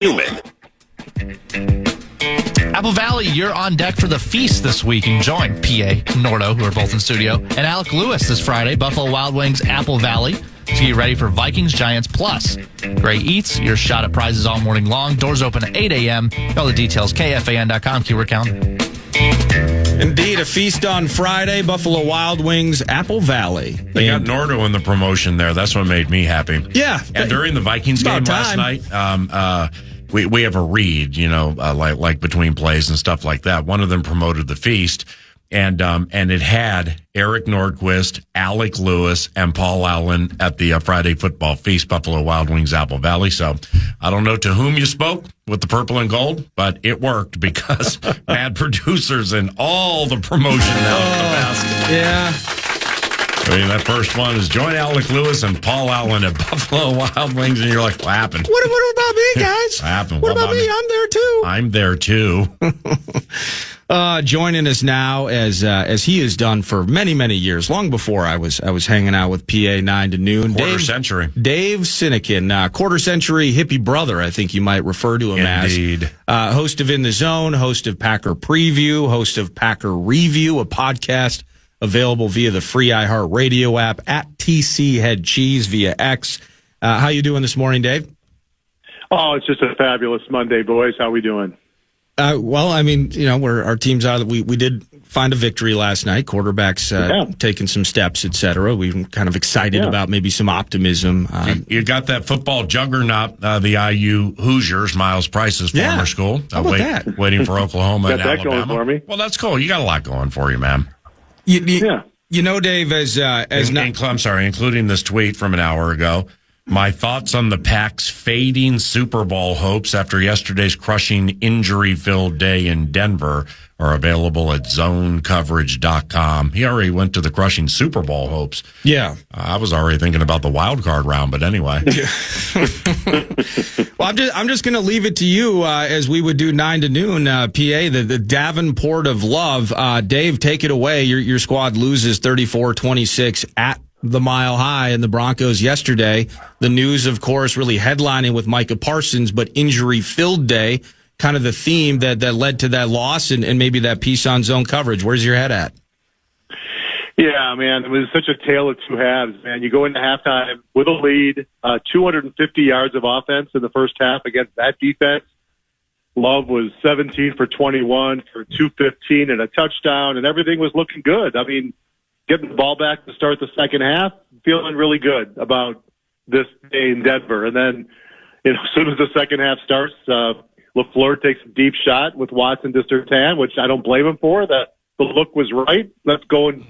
human. Apple Valley, you're on deck for the feast this week. And join PA, Nordo, who are both in studio, and Alec Lewis this Friday, Buffalo Wild Wings, Apple Valley, to get ready for Vikings Giants Plus. Great eats, your shot at prizes all morning long. Doors open at 8 a.m. All the details, KFAN.com, keyword count. Indeed, a feast on Friday, Buffalo Wild Wings, Apple Valley. They got Nordo in the promotion there. That's what made me happy. Yeah. And during the Vikings game last night, we have a read, like between plays and stuff like that. One of them promoted the feast, and it had Eric Nordquist, Alec Lewis, and Paul Allen at the Friday football feast, Buffalo Wild Wings, Apple Valley. So I don't know to whom you spoke with the purple and gold, but it worked because bad producers and all the promotion now is the best. Yeah. I mean, that first one is join Alec Lewis and Paul Allen at Buffalo Wild Wings, and you're like, what happened? What about me, guys? What happened? What about me? I'm there, too. I'm there, too. Joining us now, as he has done for many, many years, long before I was hanging out with PA 9 to noon. Quarter century. Dave Sinykin, quarter century hippie brother, I think you might refer to him Indeed. as. Host of In the Zone, host of Packer Preview, host of Packer Review, a podcast available via the free iHeartRadio app, at TC Head Cheese via X. How you doing this morning, Dave? Oh, it's just a fabulous Monday, boys. How we doing? Well, I mean, our team's out. We did find a victory last night. Quarterbacks taking some steps, et cetera. We're kind of excited about maybe some optimism. You got that football juggernaut, the IU Hoosiers, Miles Price's former school. How about that? Waiting for Oklahoma and Got that Alabama. going for me. Well, that's cool. You got a lot going for you, man. Dave, including this tweet from an hour ago. My thoughts on the Pack's fading Super Bowl hopes after yesterday's crushing injury-filled day in Denver are available at zonecoverage.com. He already went to the crushing Super Bowl hopes. Yeah. I was already thinking about the wild card round, but anyway. Well, I'm just going to leave it to you as we would do 9 to noon, PA, the Davenport of love. Dave, take it away. Your squad loses 34-26 at the Mile High and the Broncos yesterday. The news, of course, really headlining with Micah Parsons, but injury-filled day, kind of the theme that led to that loss and maybe that piece on zone coverage. Where's your head at? Yeah, man, it was such a tale of two halves, man. You go into halftime with a lead, 250 yards of offense in the first half against that defense. Love was 17 for 21 for 215 and a touchdown, and everything was looking good. I mean, getting the ball back to start the second half, feeling really good about this day in Denver. And then, as soon as the second half starts, LaFleur takes a deep shot with Watson to Surtain, which I don't blame him for. The look was right. Let's go and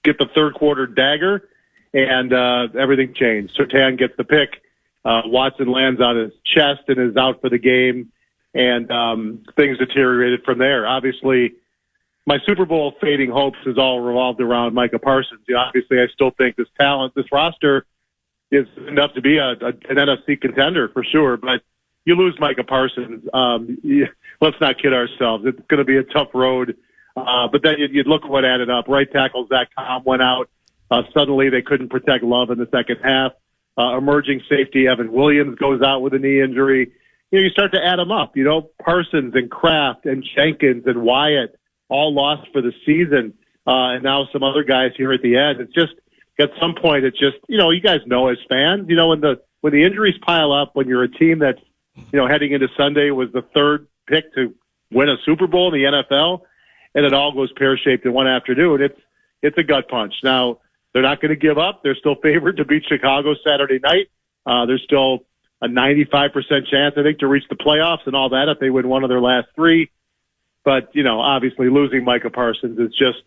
get the third quarter dagger, and everything changed. Surtain gets the pick. Watson lands on his chest and is out for the game, and things deteriorated from there. Obviously, my Super Bowl fading hopes is all revolved around Micah Parsons. Obviously, I still think this talent, this roster is enough to be an NFC contender for sure, but you lose Micah Parsons. Let's not kid ourselves. It's going to be a tough road. But then you'd look at what added up. Right tackle Zach Tom went out. Suddenly they couldn't protect Love in the second half. Emerging safety Evan Williams goes out with a knee injury. You start to add them up. Parsons and Kraft and Jenkins and Wyatt all lost for the season. And now some other guys here at the end. It's just, at some point, it's just, you guys know as fans, when the injuries pile up, when you're a team that's, heading into Sunday was the third pick to win a Super Bowl in the NFL, and it all goes pear-shaped in one afternoon. It's a gut punch. Now, they're not going to give up. They're still favored to beat Chicago Saturday night. There's still a 95% chance, I think, to reach the playoffs and all that if they win one of their last three. But, obviously losing Micah Parsons is just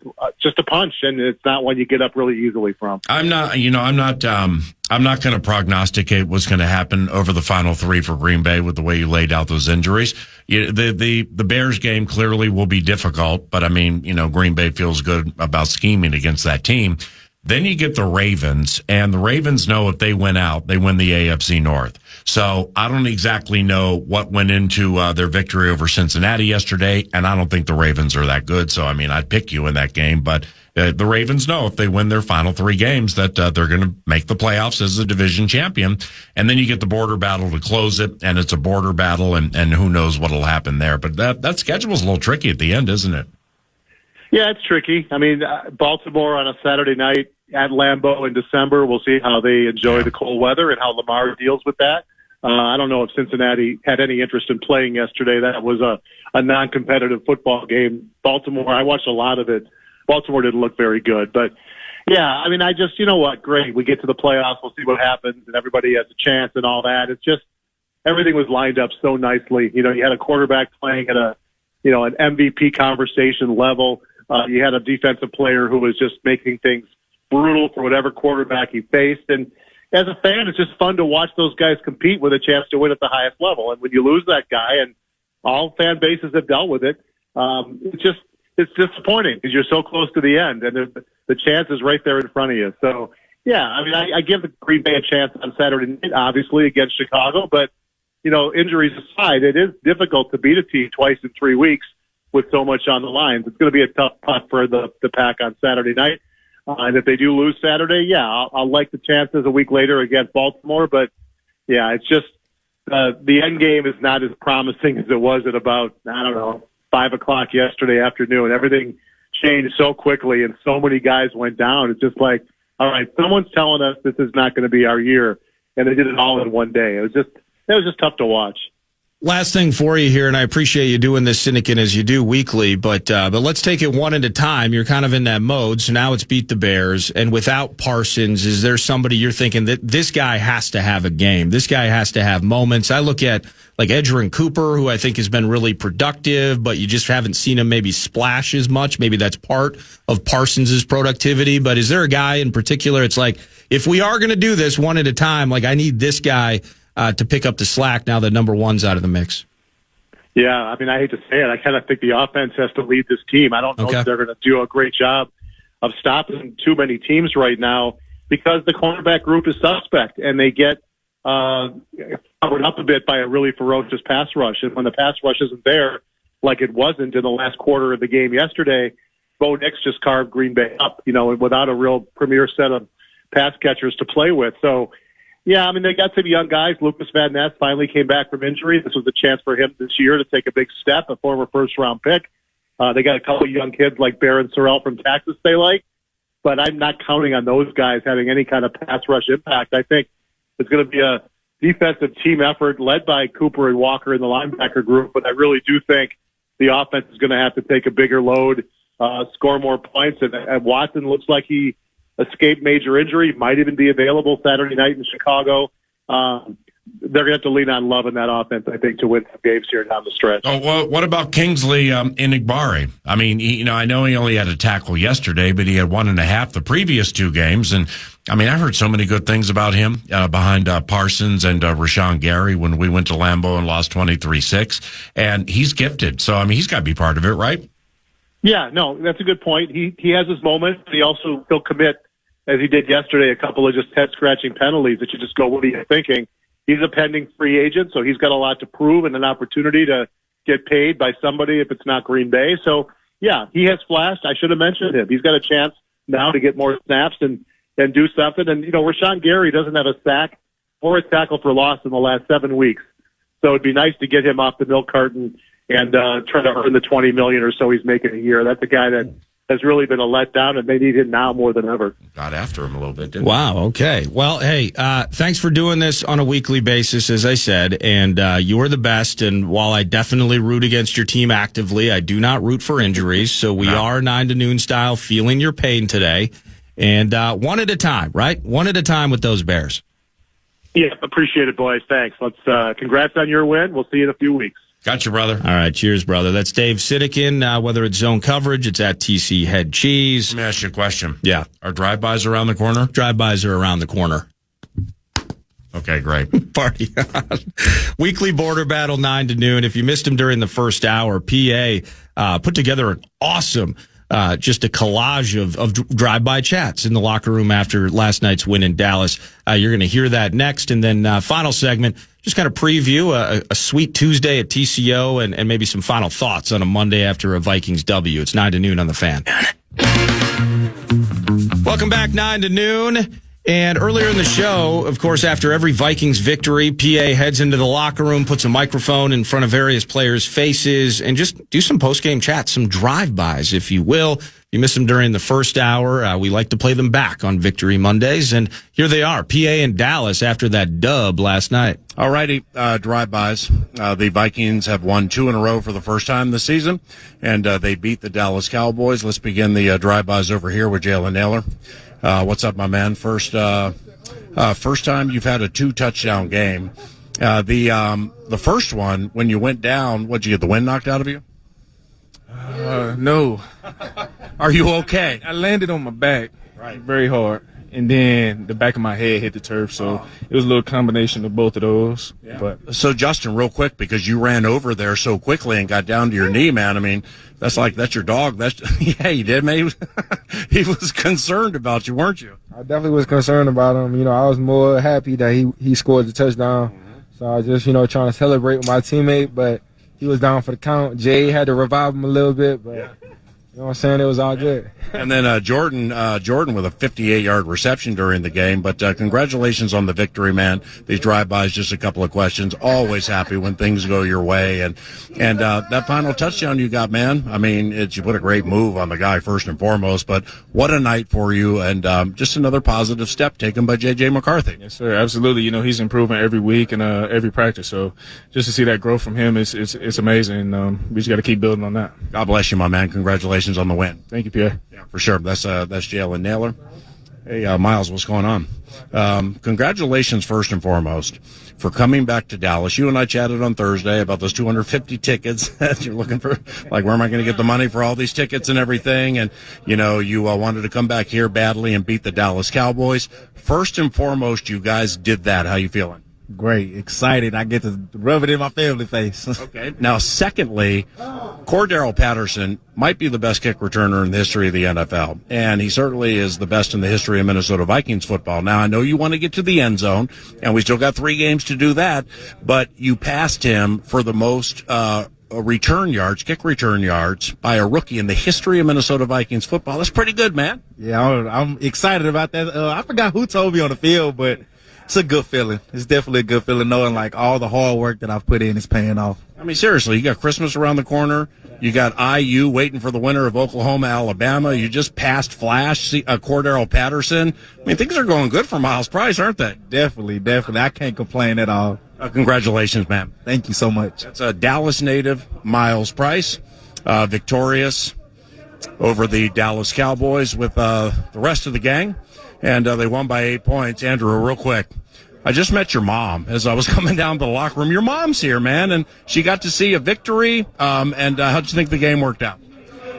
a punch, and it's not one you get up really easily from. I'm not going to prognosticate what's going to happen over the final three for Green Bay with the way you laid out those injuries. The Bears game clearly will be difficult, but Green Bay feels good about scheming against that team. Then you get the Ravens, and the Ravens know if they win out, they win the AFC North. So I don't exactly know what went into their victory over Cincinnati yesterday, and I don't think the Ravens are that good. So, I mean, I'd pick you in that game, but the Ravens know if they win their final 3 games that they're going to make the playoffs as a division champion. And then you get the border battle to close it, and it's a border battle, and who knows what will happen there. But that schedule's a little tricky at the end, isn't it? Yeah, it's tricky. I mean, Baltimore on a Saturday night at Lambeau in December. We'll see how they enjoy the cold weather and how Lamar deals with that. I don't know if Cincinnati had any interest in playing yesterday. That was a non-competitive football game. Baltimore, I watched a lot of it. Baltimore didn't look very good. But, yeah, I mean, you know what, great. We get to the playoffs. We'll see what happens, and everybody has a chance and all that. It's just everything was lined up so nicely. You know, you had a quarterback playing at an MVP conversation level. You had a defensive player who was just making things brutal for whatever quarterback he faced. And as a fan, it's just fun to watch those guys compete with a chance to win at the highest level. And when you lose that guy, and all fan bases have dealt with it, it's disappointing because you're so close to the end, and the chance is right there in front of you. So, yeah, I mean, I give the Green Bay a chance on Saturday night, obviously, against Chicago. But, you know, injuries aside, it is difficult to beat a team twice in 3 weeks with so much on the lines. It's going to be a tough putt for the Pack on Saturday night. And if they do lose Saturday, yeah, I'll like the chances a week later against Baltimore. But, yeah, it's just the end game is not as promising as it was at about, 5 o'clock yesterday afternoon. Everything changed so quickly and so many guys went down. It's just like, all right, someone's telling us this is not going to be our year. And they did it all in one day. It was just tough to watch. Last thing for you here, and I appreciate you doing this, Sinykin, as you do weekly, but let's take it one at a time. You're kind of in that mode, so now it's beat the Bears. And without Parsons, is there somebody you're thinking that this guy has to have a game? This guy has to have moments. I look at like Edgerrin Cooper, who I think has been really productive, but you just haven't seen him maybe splash as much. Maybe that's part of Parsons' productivity. But is there a guy in particular? It's like, if we are going to do this one at a time, like I need this guy to pick up the slack now that number one's out of the mix. Yeah, I mean, I hate to say it. I kind of think the offense has to lead this team. I don't know if they're going to do a great job of stopping too many teams right now because the cornerback group is suspect, and they get covered up a bit by a really ferocious pass rush. And when the pass rush isn't there, like it wasn't in the last quarter of the game yesterday, Bo Nix just carved Green Bay up, without a real premier set of pass catchers to play with. So, yeah, I mean, they got some young guys. Lucas Van Ness finally came back from injury. This was a chance for him this year to take a big step, a former first-round pick. They got a couple of young kids like Barron Sorrell from Texas they like, but I'm not counting on those guys having any kind of pass rush impact. I think it's going to be a defensive team effort led by Cooper and Walker in the linebacker group, but I really do think the offense is going to have to take a bigger load, score more points, and Watson looks like he escaped major injury, might even be available Saturday night in Chicago. They're going to have to lean on Love in that offense, I think, to win some games here down the stretch. Oh, well, what about Kingsley Inigbare? I mean, I know he only had a tackle yesterday, but he had 1.5 the previous 2 games. And, I mean, I heard so many good things about him behind Parsons and Rashawn Gary when we went to Lambeau and lost 23-6. And he's gifted. So, I mean, he's got to be part of it, right? Yeah, no, that's a good point. He has his moments, but he'll commit, as he did yesterday, a couple of just head-scratching penalties that you just go, what are you thinking? He's a pending free agent, so he's got a lot to prove and an opportunity to get paid by somebody if it's not Green Bay. So, yeah, he has flashed. I should have mentioned him. He's got a chance now to get more snaps and do something. And, Rashawn Gary doesn't have a sack or a tackle for loss in the last 7 weeks. So it'd be nice to get him off the milk carton and try to earn the $20 million or so he's making a year. That's a guy that has really been a letdown, and they need him now more than ever. Got after him a little bit, didn't Wow, okay. Well, hey, thanks for doing this on a weekly basis, as I said, and you are the best, and while I definitely root against your team actively, I do not root for injuries, so we are 9 to noon style, feeling your pain today, and one at a time, right? One at a time with those Bears. Yeah, appreciate it, boys. Thanks. Let's congrats on your win. We'll see you in a few weeks. Gotcha, brother. All right, cheers, brother. That's Dave Sinykin. Whether it's zone coverage, it's at TC Head Cheese. Let me ask you a question. Yeah. Are drive-bys around the corner? Drive-bys are around the corner. Okay, great. Party on. Weekly border battle, 9 to noon. If you missed him during the first hour, PA put together an awesome just a collage of drive-by chats in the locker room after last night's win in Dallas. You're going to hear that next. And then final segment, just kind of preview a sweet Tuesday at TCO and maybe some final thoughts on a Monday after a Vikings W. It's 9 to noon on the Fan. Welcome back, 9 to noon. And earlier in the show, of course, after every Vikings victory, PA heads into the locker room, puts a microphone in front of various players' faces, and just do some post-game chats, some drive-bys, if you will. If you missed them during the first hour, we like to play them back on Victory Mondays. And here they are, PA and Dallas after that dub last night. All righty, drive-bys. The Vikings have won 2 in a row for the first time this season, and they beat the Dallas Cowboys. Let's begin the drive-bys over here with Jalen Naylor. What's up, my man? First time you've had a 2-touchdown game. The first one, when you went down, what'd you get, the wind knocked out of you? No. Are you okay? I landed on my back very hard, and then the back of my head hit the turf, so it was a little combination of both of those. Yeah. But So, Justin, real quick, because you ran over there so quickly and got down to your knee, man, I mean, that's your dog. Yeah, you did, man. He was concerned about you, weren't you? I definitely was concerned about him. You know, I was more happy that he scored the touchdown. Mm-hmm. So I was just, trying to celebrate with my teammate, but he was down for the count. Jay had to revive him a little bit, but you know what I'm saying? It was all good. And then Jordan with a 58-yard reception during the game. But congratulations on the victory, man. These drive-bys, just a couple of questions. Always happy when things go your way. And that final touchdown you got, man, I mean, you put a great move on the guy first and foremost. But what a night for you. And just another positive step taken by J.J. McCarthy. Yes, sir. Absolutely. He's improving every week and every practice. So just to see that growth from him it's amazing. We just got to keep building on that. God bless you, my man. Congratulations on the win. Thank you, Pierre. Yeah, for sure. That's Jalen Naylor. Hey, Miles, what's going on? Congratulations, first and foremost, for coming back to Dallas. You and I chatted on Thursday about those 250 tickets that you're looking for. Like, where am I going to get the money for all these tickets and everything? And, you wanted to come back here badly and beat the Dallas Cowboys. First and foremost, you guys did that. How you feeling? Great, excited. I get to rub it in my family face. Okay. Now, secondly, Cordero Patterson might be the best kick returner in the history of the NFL, and he certainly is the best in the history of Minnesota Vikings football. Now, I know you want to get to the end zone, and we still got 3 games to do that, but you passed him for the most kick return yards by a rookie in the history of Minnesota Vikings football. That's pretty good, man. Yeah, I'm excited about that. I forgot who told me on the field, but it's a good feeling. It's definitely a good feeling knowing like all the hard work that I've put in is paying off. I mean, seriously, you got Christmas around the corner. You got IU waiting for the winner of Oklahoma, Alabama. You just passed Flash, Cordero Patterson. I mean, things are going good for Miles Price, aren't they? Definitely. I can't complain at all. Congratulations, man. Thank you so much. That's a Dallas native, Miles Price, victorious over the Dallas Cowboys with the rest of the gang. And they won by 8 points. Andrew, real quick, I just met your mom as I was coming down to the locker room. Your mom's here, man, and she got to see a victory. And how'd you think the game worked out?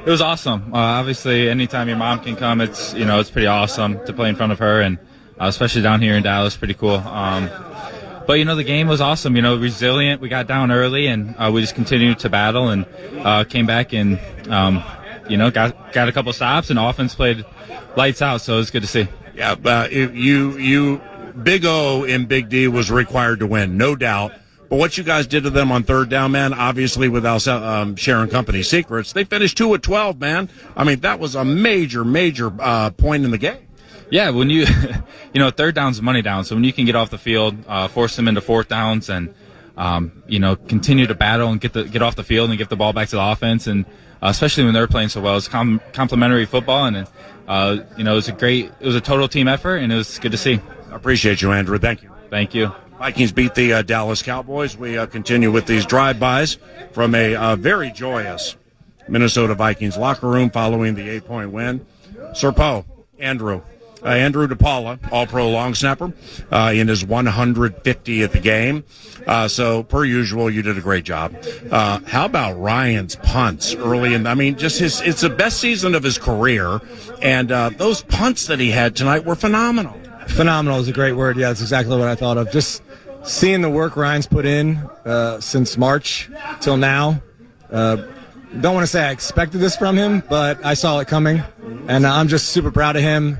It was awesome. Obviously, anytime your mom can come, it's pretty awesome to play in front of her, and especially down here in Dallas, pretty cool. But the game was awesome. Resilient. We got down early, and we just continued to battle, and came back and got a couple stops, and offense played lights out. So it was good to see. Yeah, you Big O in Big D was required to win, no doubt. But what you guys did to them on third down, man, obviously without sharing company secrets, they finished 2 of 12, man. I mean, that was a major point in the game. Yeah, when you, third down's money down. So when you can get off the field, force them into fourth downs, and continue to battle and get off the field and get the ball back to the offense, and especially when they're playing so well, it's complementary football, and it was a total team effort, and it was good to see. I appreciate you, Andrew. Thank you. Thank you. Vikings beat the Dallas Cowboys. We continue with these drive-bys from a very joyous Minnesota Vikings locker room following the 8-point win. Sir Poe, Andrew DePaula, all-pro long snapper, in his 150th game. So, per usual, you did a great job. How about Ryan's punts early in? I mean, it's the best season of his career, and those punts that he had tonight were phenomenal. Phenomenal is a great word. Yeah, that's exactly what I thought of. Just seeing the work Ryan's put in since March till now. don't want to say I expected this from him, but I saw it coming, and I'm just super proud of him.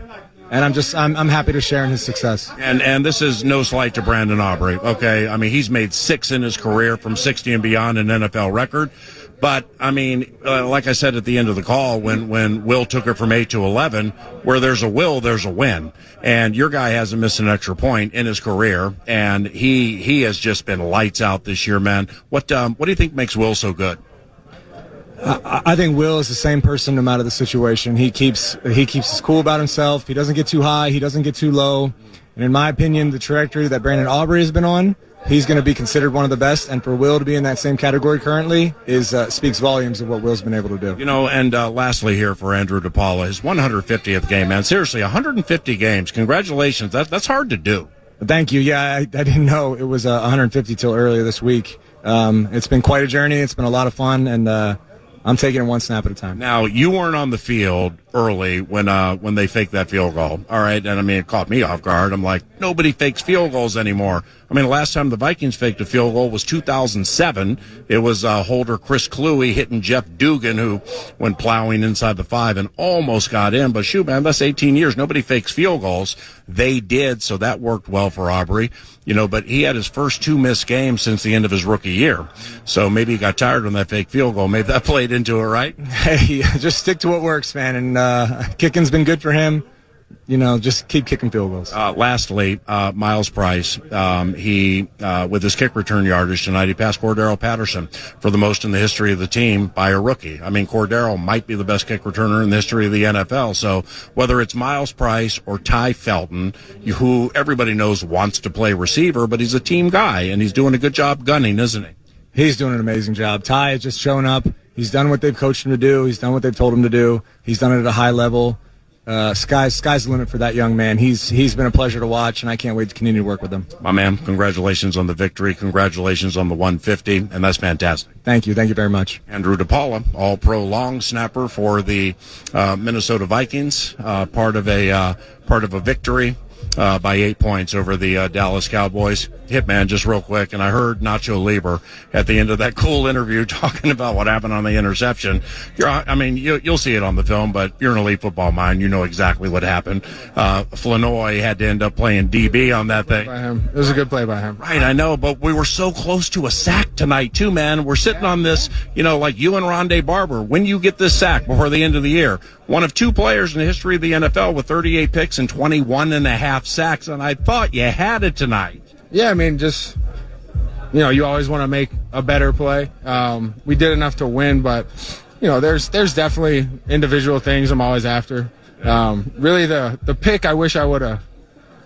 And I'm happy to share in his success. And this is no slight to Brandon Aubrey, okay? I mean, he's made 6 in his career from 60 and beyond, an NFL record. But, I mean, like I said at the end of the call, when Will took it from 8 to 11, where there's a will, there's a win. And your guy hasn't missed an extra point in his career, and he has just been lights out this year, man. What do you think makes Will so good? I think Will is the same person no matter the situation. He keeps his cool about himself. He doesn't get too high. He doesn't get too low. And in my opinion, the trajectory that Brandon Aubrey has been on, he's going to be considered one of the best. And for Will to be in that same category currently speaks volumes of what Will's been able to do. You know, and lastly here for Andrew DePaula, his 150th game, man. Seriously, 150 games. Congratulations. That's hard to do. Thank you. Yeah, I didn't know it was 150 till earlier this week. It's been quite a journey. It's been a lot of fun, and I'm taking it one snap at a time. Now, you weren't on the field early when they faked that field goal. All right. And I mean, it caught me off guard. I'm like, nobody fakes field goals anymore. I mean, the last time the Vikings faked a field goal was 2007. It was holder Chris Kluwe hitting Jeff Dugan, who went plowing inside the 5 and almost got in. But shoot, man, that's 18 years. Nobody fakes field goals. They did. So that worked well for Aubrey. You know, but he had his first 2 missed games since the end of his rookie year. So maybe he got tired on that fake field goal. Maybe that played into it, right? Hey, just stick to what works, man. And kicking's been good for him. You know, just keep kicking field goals. Lastly, Miles Price, he with his kick return yardage tonight, he passed Cordero Patterson for the most in the history of the team by a rookie. I mean, Cordero might be the best kick returner in the history of the NFL. So whether it's Miles Price or Ty Felton, who everybody knows wants to play receiver, but he's a team guy, and he's doing a good job gunning, isn't he? He's doing an amazing job. Ty has just shown up. He's done what they've coached him to do. He's done what they've told him to do. He's done it at a high level. Sky's the limit for that young man. He's been a pleasure to watch, and I can't wait to continue to work with him. My man, congratulations on the victory. Congratulations on the 150, and that's fantastic. Thank you. Thank you very much. Andrew DePaula, all-pro long snapper for the Minnesota Vikings, part of a victory by 8 points over the Dallas Cowboys. Hitman, just real quick, and I heard Nacho Libre at the end of that cool interview talking about what happened on the interception. You'll see it on the film, but you're an elite football mind. You know exactly what happened. Flanoy had to end up playing DB on that thing. By him. It was a good play by him. Right, I know, but we were so close to a sack tonight, too, man. We're sitting on this, like you and Rondé Barber. When you get this sack before the end of the year, one of 2 players in the history of the NFL with 38 picks and 21 and a half sacks, and I thought you had it tonight. Yeah, I mean, just, you always want to make a better play. We did enough to win, but, there's definitely individual things I'm always after. Really, the pick, I wish I would have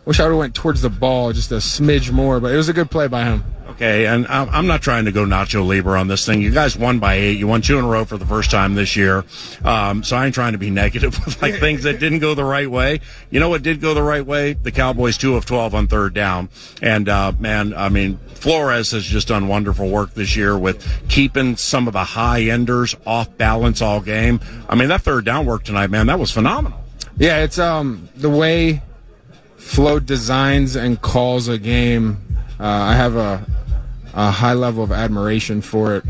went towards the ball just a smidge more, but it was a good play by him. Okay, and I'm not trying to go Nacho Libre on this thing. You guys won by 8. You won 2 in a row for the first time this year. So I ain't trying to be negative with things that didn't go the right way. You know what did go the right way? The Cowboys 2 of 12 on 3rd down. And, Flores has just done wonderful work this year with keeping some of the high enders off balance all game. I mean, that 3rd down work tonight, man, that was phenomenal. Yeah, it's the way Flo designs and calls a game. I have a high level of admiration for it.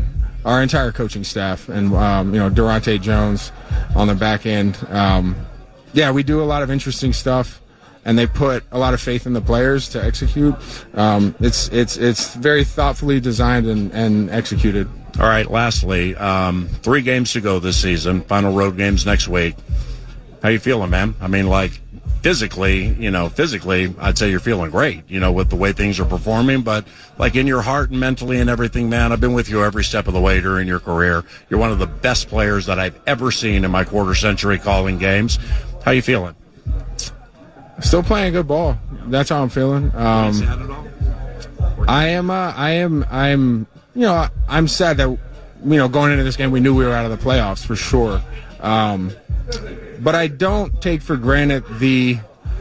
Our entire coaching staff and, Durante Jones on the back end. We do a lot of interesting stuff, and they put a lot of faith in the players to execute. It's very thoughtfully designed and executed. All right, lastly, 3 games to go this season, final road games next week. How you feeling, man? I mean, physically, I'd say you're feeling great, with the way things are performing. But in your heart and mentally and everything, man, I've been with you every step of the way during your career. You're one of the best players that I've ever seen in my quarter century calling games. How you feeling? Still playing good ball. That's how I'm feeling. I'm sad that, going into this game, we knew we were out of the playoffs for sure. But I don't take for granted the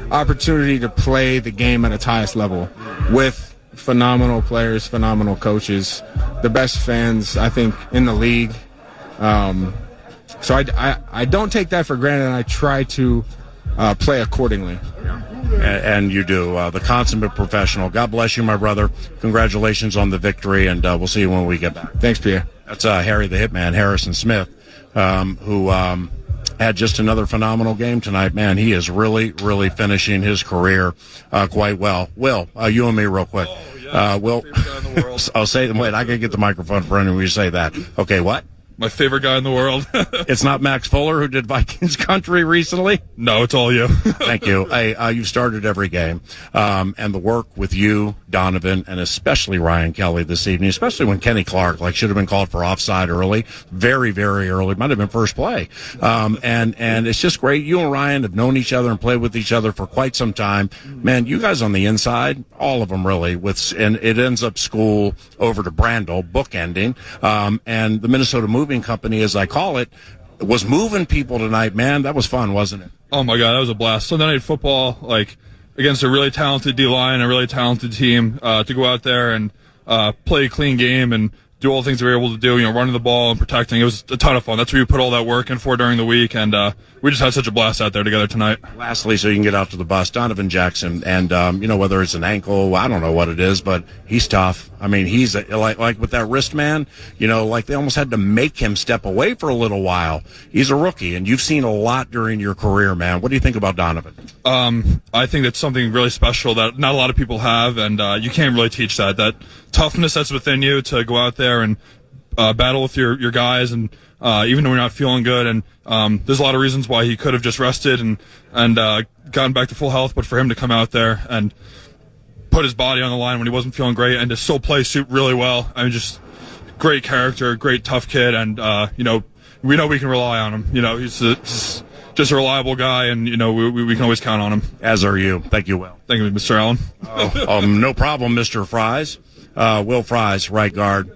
opportunity to play the game at its highest level with phenomenal players, phenomenal coaches, the best fans, I think, in the league. So I don't take that for granted, and I try to play accordingly. And you do. The consummate professional. God bless you, my brother. Congratulations on the victory, and we'll see you when we get back. Thanks, Pierre. That's Harry the Hitman Harrison Smith, who had just another phenomenal game tonight. Man, he is really, really finishing his career quite well. Will, you and me real quick. Will, I'll say, wait, I can get the microphone for anyone you say that. Okay, what? My favorite guy in the world. It's not Max Fuller, who did Vikings Country recently? No, it's all you. Thank you. Hey, you've started every game. And the work with you, Donovan, and especially Ryan Kelly this evening, especially when Kenny Clark, should have been called for offside early. Very, very early. Might have been first play. And it's just great. You and Ryan have known each other and played with each other for quite some time. Man, you guys on the inside, all of them really, and it ends up school over to Brandel, bookending. And the Minnesota Moving Company, as I call it, was moving people tonight, man. That was fun, wasn't it? Oh my God, that was a blast. Sunday Night Football, against a really talented D-line, a really talented team, to go out there and play a clean game and do all the things that we were able to do, running the ball and protecting. It was a ton of fun. That's what we put all that work in for during the week, and we just had such a blast out there together tonight. Lastly, so you can get out to the bus, Donovan Jackson, and whether it's an ankle, I don't know what it is, but he's tough. I mean, he's like with that wrist, man, they almost had to make him step away for a little while. He's a rookie, and you've seen a lot during your career, man. What do you think about Donovan? I think that's something really special that not a lot of people have, and you can't really teach that toughness that's within you to go out there and battle with your guys, and even though you're not feeling good, and there's a lot of reasons why he could have just rested and gotten back to full health, but for him to come out there and put his body on the line when he wasn't feeling great and to still play suit really well, I mean, just great character, great tough kid, and we know we can rely on him. He's just a reliable guy, and we can always count on him. As are you. Thank you, Will. Thank you, Mr. Allen. No problem, Mr. Fries. Will Fries, right guard.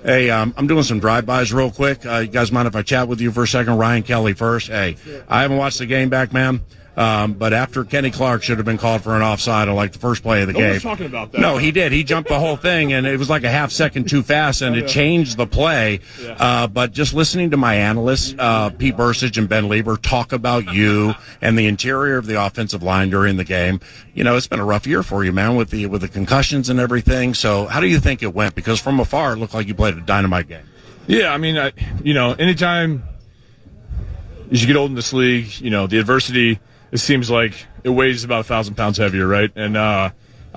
Hey, I'm doing some drive-bys real quick. You guys mind if I chat with you for a second? Ryan Kelly first. Hey, I haven't watched the game back, man. But after Kenny Clark should have been called for an offside on the first play of the game. Nobody's talking about that. No, he did. He jumped the whole thing, and it was like a half second too fast, and it changed the play. Yeah. But just listening to my analysts, Pete Bursich and Ben Lieber, talk about you and the interior of the offensive line during the game, it's been a rough year for you, man, with the concussions and everything. So how do you think it went? Because from afar, it looked like you played a dynamite game. Yeah, I mean, anytime as you get old in this league, the adversity, it seems like it weighs about 1,000 pounds heavier, right? And I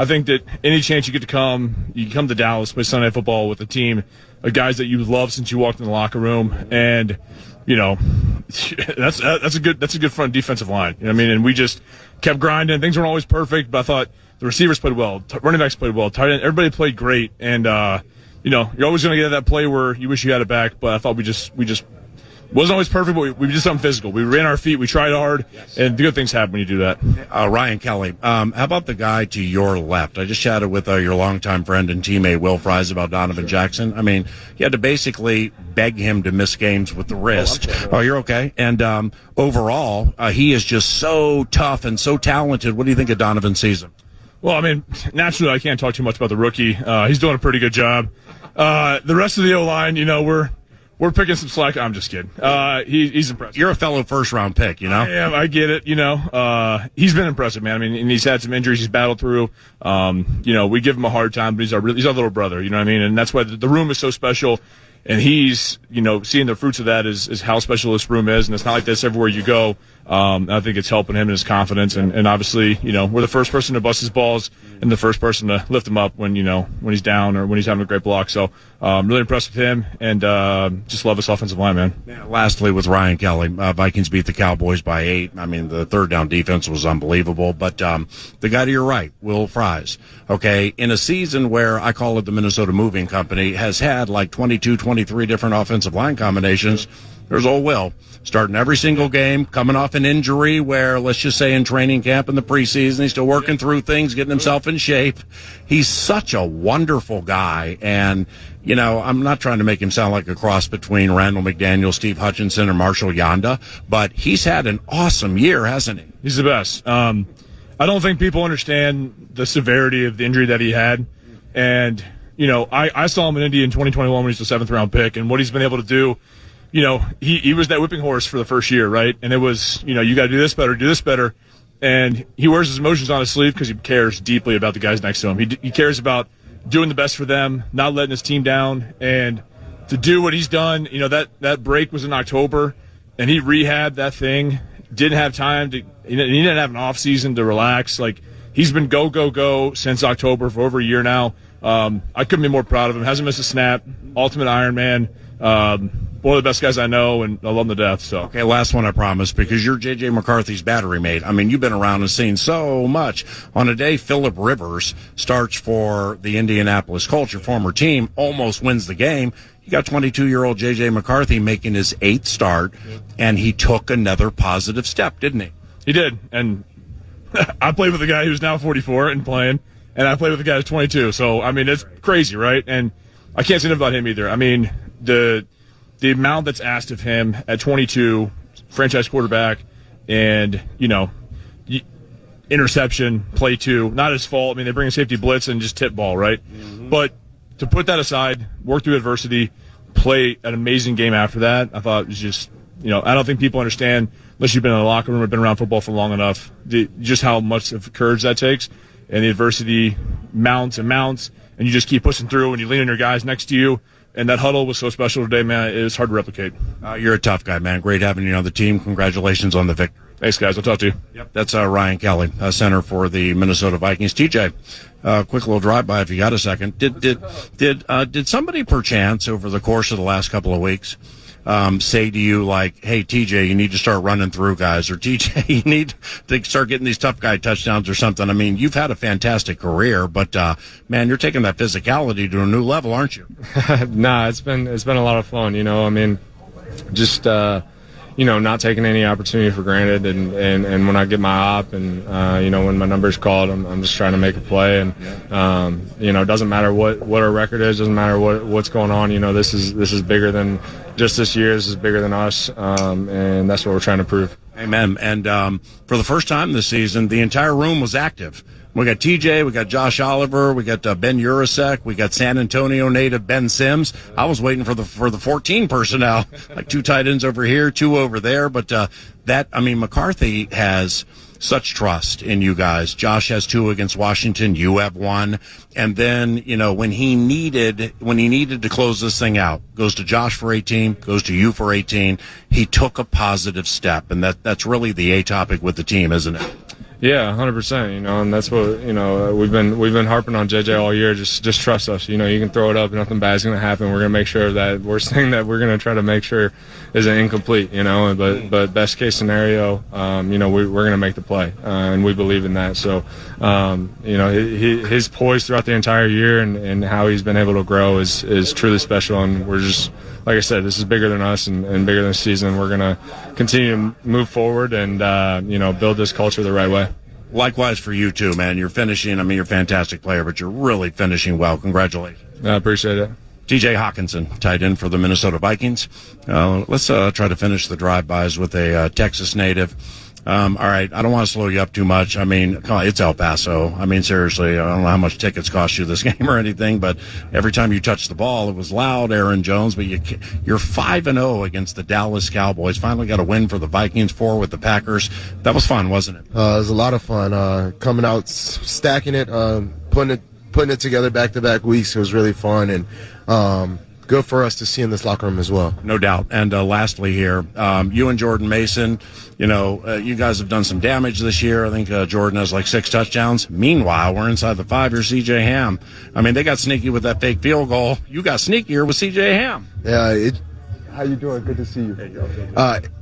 think that any chance you get to come to Dallas, play Sunday Night Football with a team of guys that you love since you walked in the locker room, and that's a good front defensive line. And we just kept grinding. Things weren't always perfect, but I thought the receivers played well, running backs played well, tight end, everybody played great, and you're always going to get that play where you wish you had it back. But I thought we just wasn't always perfect, but we did something physical. We ran our feet, we tried hard, and the good things happen when you do that. Ryan Kelly, how about the guy to your left? I just chatted with your longtime friend and teammate, Will Fries, about Donovan Jackson. I mean, you had to basically beg him to miss games with the wrist. Oh, you're okay. And overall, he is just so tough and so talented. What do you think of Donovan's season? Well, I mean, naturally, I can't talk too much about the rookie. He's doing a pretty good job. The rest of the O-line, we're picking some slack. I'm just kidding. He's impressive. You're a fellow first-round pick, Yeah, I get it. He's been impressive, man. I mean, and he's had some injuries he's battled through. We give him a hard time, but he's our little brother. You know what I mean? And that's why the room is so special. And he's, seeing the fruits of that is how special this room is. And it's not like this everywhere you go. I think it's helping him in his confidence. And obviously, we're the first person to bust his balls and the first person to lift him up when he's down or when he's having a great block. So, really impressed with him and, just love this offensive line, man. Yeah, lastly, with Ryan Kelly, Vikings beat the Cowboys by 8. I mean, the third down defense was unbelievable. But, the guy to your right, Will Fries, okay, in a season where I call it the Minnesota Moving Company, has had 22, 23 different offensive line combinations. There's old Will starting every single game, coming off an injury where, let's just say in training camp in the preseason, he's still working through things, getting himself in shape. He's such a wonderful guy. And, I'm not trying to make him sound like a cross between Randall McDaniel, Steve Hutchinson, or Marshall Yanda, but he's had an awesome year, hasn't he? He's the best. I don't think people understand the severity of the injury that he had. And, I saw him in Indy in 2021 when he was the 7th-round pick, and what he's been able to do. He was that whipping horse for the first year, right? And it was, you got to do this better. And he wears his emotions on his sleeve because he cares deeply about the guys next to him. He cares about doing the best for them, not letting his team down, and to do what he's done, that break was in October, and he rehabbed that thing. Didn't have time to. He didn't have an off season to relax. Like, he's been go since October for over a year now. I couldn't be more proud of him. Hasn't missed a snap. Ultimate Iron Man. One of the best guys I know, and I love him to death. So, okay, last one I promise, because you're J.J. McCarthy's battery mate. I mean, you've been around and seen so much. On a day Phillip Rivers starts for the Indianapolis Colts, your former team, almost wins the game. You got 22-year-old J.J. McCarthy making his 8th start, and he took another positive step, didn't he? He did, and I played with a guy who's now 44 and playing, and I played with a guy who's 22. So, I mean, it's crazy, right? And I can't say enough about him either. I mean, the amount that's asked of him at 22, franchise quarterback, and, interception, play 2, not his fault. I mean, they bring a safety blitz and just tip ball, right? Mm-hmm. But to put that aside, work through adversity, play an amazing game after that, I thought it was just, I don't think people understand, unless you've been in the locker room or been around football for long enough, just how much of courage that takes. And the adversity mounts, and you just keep pushing through, and you lean on your guys next to you. And that huddle was so special today, man. It's hard to replicate. You're a tough guy, man. Great having you on the team. Congratulations on the victory. Thanks, guys. I'll talk to you. Yep. That's Ryan Kelly, center for the Minnesota Vikings. TJ, quick little drive-by if you got a second. Did somebody perchance over the course of the last couple of weeks say to you, like, hey, TJ, you need to start running through guys, or TJ, you need to start getting these tough guy touchdowns or something? I mean, you've had a fantastic career, but, man, you're taking that physicality to a new level, aren't you? Nah, it's been a lot of fun, I mean, just, not taking any opportunity for granted, and when I get my op and, when my number's called, I'm just trying to make a play, and, it doesn't matter what our record is, doesn't matter what's going on, this is bigger than just this year. This is bigger than us, and that's what we're trying to prove. Amen. And for the first time this season, the entire room was active. We got TJ, we got Josh Oliver, we got Ben Urasek, we got San Antonio native Ben Sims. I was waiting for the 14 personnel, like 2 tight ends over here, 2 over there. But McCarthy has such trust in you guys. Josh has 2 against Washington. You have 1. And then, when he needed to close this thing out, goes to Josh for 18, goes to you for 18. He took a positive step, and that's really the A topic with the team, isn't it? Yeah, 100%. And that's what we've been harping on JJ all year. Just trust us. You can throw it up, nothing bad's going to happen. We're going to make sure that worst thing that we're going to try to make sure isn't incomplete. But best case scenario, we're going to make the play, and we believe in that. So, his poise throughout the entire year and how he's been able to grow is truly special, and we're just. Like I said, this is bigger than us and bigger than the season. We're going to continue to move forward and, build this culture the right way. Likewise for you, too, man. You're finishing. I mean, you're a fantastic player, but you're really finishing well. Congratulations. I appreciate it. TJ Hawkinson, tight end for the Minnesota Vikings. Let's try to finish the drive-bys with a Texas native. All right, I don't want to slow you up too much. I mean, it's El Paso. I mean, seriously, I don't know how much tickets cost you this game or anything, but every time you touched the ball, it was loud, Aaron Jones. But you're 5-0 against the Dallas Cowboys. Finally got a win for the Vikings, 4 with the Packers. That was fun, wasn't it? It was a lot of fun. Coming out, stacking it, putting it together back-to-back weeks. It was really fun, and good for us to see in this locker room as well. No doubt. And lastly here, you and Jordan Mason, you guys have done some damage this year. I think Jordan has like 6 touchdowns. Meanwhile, we're inside the 5. You're C.J. Ham. I mean, they got sneaky with that fake field goal. You got sneakier with C.J. Ham. Yeah. How you doing? Good to see you.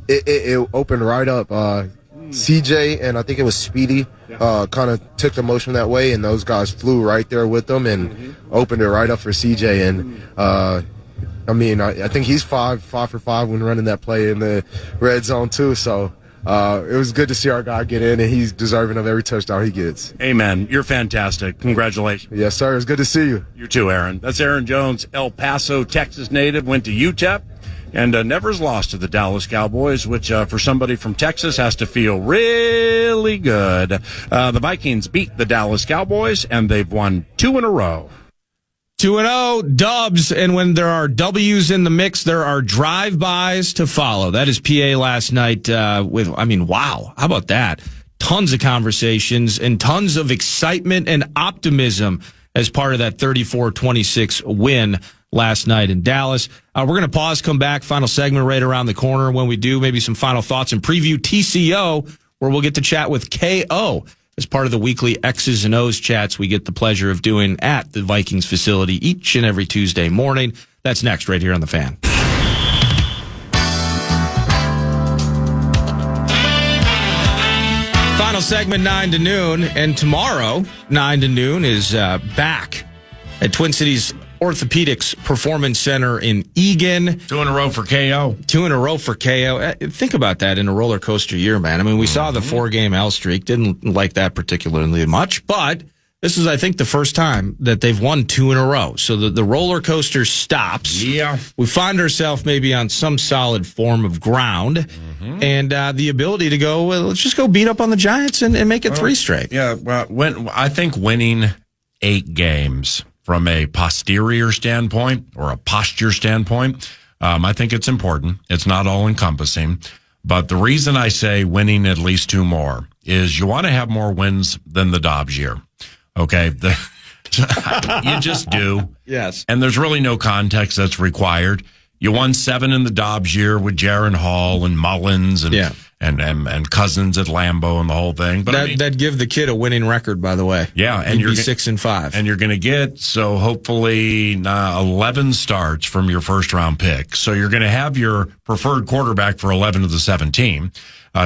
It opened right up. CJ and I think it was Speedy kind of took the motion that way, and those guys flew right there with them and opened it right up for CJ. And I think he's 5 for 5 when running that play in the red zone too. So it was good to see our guy get in, and he's deserving of every touchdown he gets. Amen. You're fantastic. Congratulations. Yes, sir. It's good to see you. You too, Aaron. That's Aaron Jones, El Paso, Texas native, went to UTEP. And never's lost to the Dallas Cowboys, which for somebody from Texas has to feel really good. The Vikings beat the Dallas Cowboys, and they've won 2 in a row. 2-0, dubs, and when there are W's in the mix, there are drive-bys to follow. That is PA last night wow, how about that? Tons of conversations and tons of excitement and optimism as part of that 34-26 win last night in Dallas. We're going to pause, come back, final segment right around the corner. When we do, maybe some final thoughts and preview TCO, where we'll get to chat with KO as part of the weekly X's and O's chats we get the pleasure of doing at the Vikings facility each and every Tuesday morning. That's next right here on The Fan. Final segment, 9 to noon, and tomorrow, 9 to noon, is back at Twin Cities Orthopedics Performance Center in Eagan. 2 in a row for KO. 2 in a row for KO. Think about that in a roller coaster year, man. I mean, we saw the 4-game L streak. Didn't like that particularly much, but this is, I think, the first time that they've won 2 in a row. So the roller coaster stops. Yeah. We find ourselves maybe on some solid form of ground. And the ability to go, well, let's just go beat up on the Giants and make it 3 straight. Yeah, well, I think winning 8 games from a posterior standpoint or a posture standpoint, I think it's important. It's not all encompassing. But the reason I say winning at least 2 more is you want to have more wins than the Dobbs year. Okay? You just do. Yes. And there's really no context that's required. You won 7 in the Dobbs year with Jaron Hall and Mullins and Cousins at Lambeau and the whole thing. But that'd give the kid a winning record, by the way. Yeah, and you'd be 6-5, and you're going to get hopefully 11 starts from your first round pick. So you're going to have your preferred quarterback for 11 of the 17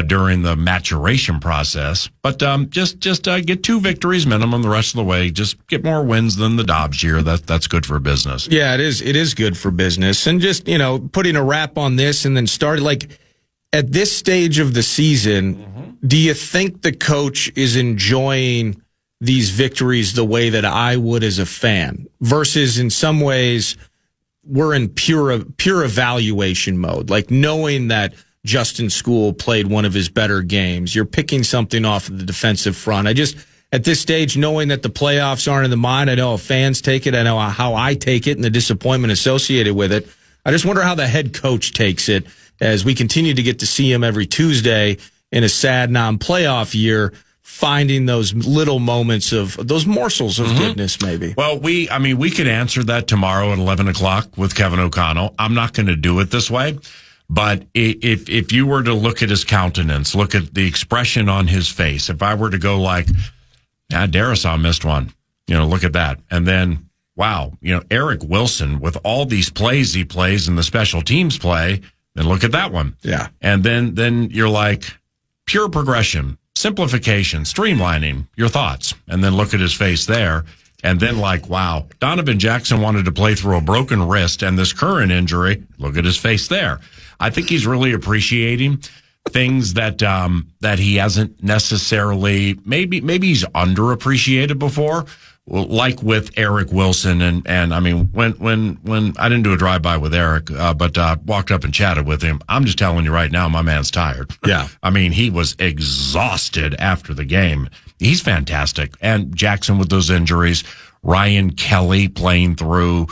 during the maturation process. But just get 2 victories minimum the rest of the way. Just get more wins than the Dobbs year. That's good for business. Yeah, it is. It is good for business. And just putting a wrap on this and then starting at this stage of the season, do you think the coach is enjoying these victories the way that I would as a fan versus in some ways we're in pure evaluation mode, like knowing that Justin School played one of his better games. You're picking something off of the defensive front. At this stage, knowing that the playoffs aren't in the mind, I know how fans take it. I know how I take it and the disappointment associated with it. I just wonder how the head coach takes it as we continue to get to see him every Tuesday in a sad non-playoff year, finding those little moments of those morsels of goodness, maybe. Well, we could answer that tomorrow at 11 o'clock with Kevin O'Connell. I'm not going to do it this way. But if you were to look at his countenance, look at the expression on his face, if I were to go like, Darisaw missed one, look at that. And then, wow, Eric Wilson with all these plays he plays in the special teams play, then look at that one. Yeah. And then you're like, pure progression, simplification, streamlining your thoughts. And then look at his face there. And then like, wow, Donovan Jackson wanted to play through a broken wrist and this current injury, look at his face there. I think he's really appreciating things that he hasn't necessarily, maybe he's underappreciated before, like with Eric Wilson. And I mean, when I didn't do a drive-by with Eric, but walked up and chatted with him, I'm just telling you right now, my man's tired. Yeah. I mean, he was exhausted after the game. He's fantastic. And Jackson with those injuries, Ryan Kelly playing through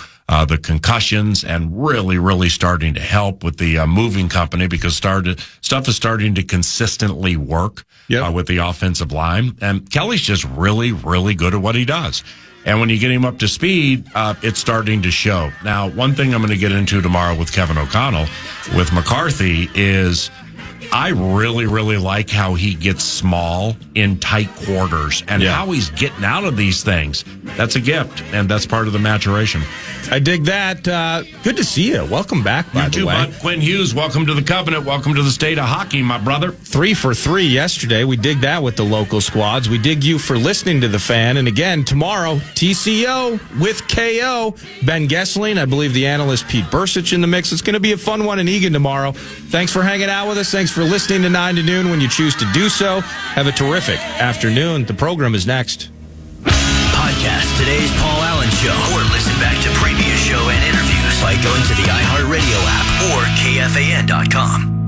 the concussions and really, really starting to help with the moving company because stuff is starting to consistently work with the offensive line. And Kelly's just really, really good at what he does. And when you get him up to speed, it's starting to show. Now, one thing I'm going to get into tomorrow with Kevin O'Connell, with McCarthy, is I really, really like how he gets small in tight quarters and how he's getting out of these things. That's a gift, and that's part of the maturation. I dig that. Good to see you. Welcome back, by the way. Bud. Quinn Hughes, welcome to the Covenant. Welcome to the state of hockey, my brother. 3 for 3 yesterday. We dig that with the local squads. We dig you for listening to The Fan. And again, tomorrow, TCO with KO. Ben Gessling, I believe the analyst Pete Bursich in the mix. It's going to be a fun one in Eagan tomorrow. Thanks for hanging out with us. Thanks for listening to 9 to noon when you choose to do so. Have a terrific afternoon. The program is next. Podcast today's Paul Allen Show or listen back to previous show and interviews by going to the iHeartRadio app or KFAN.com.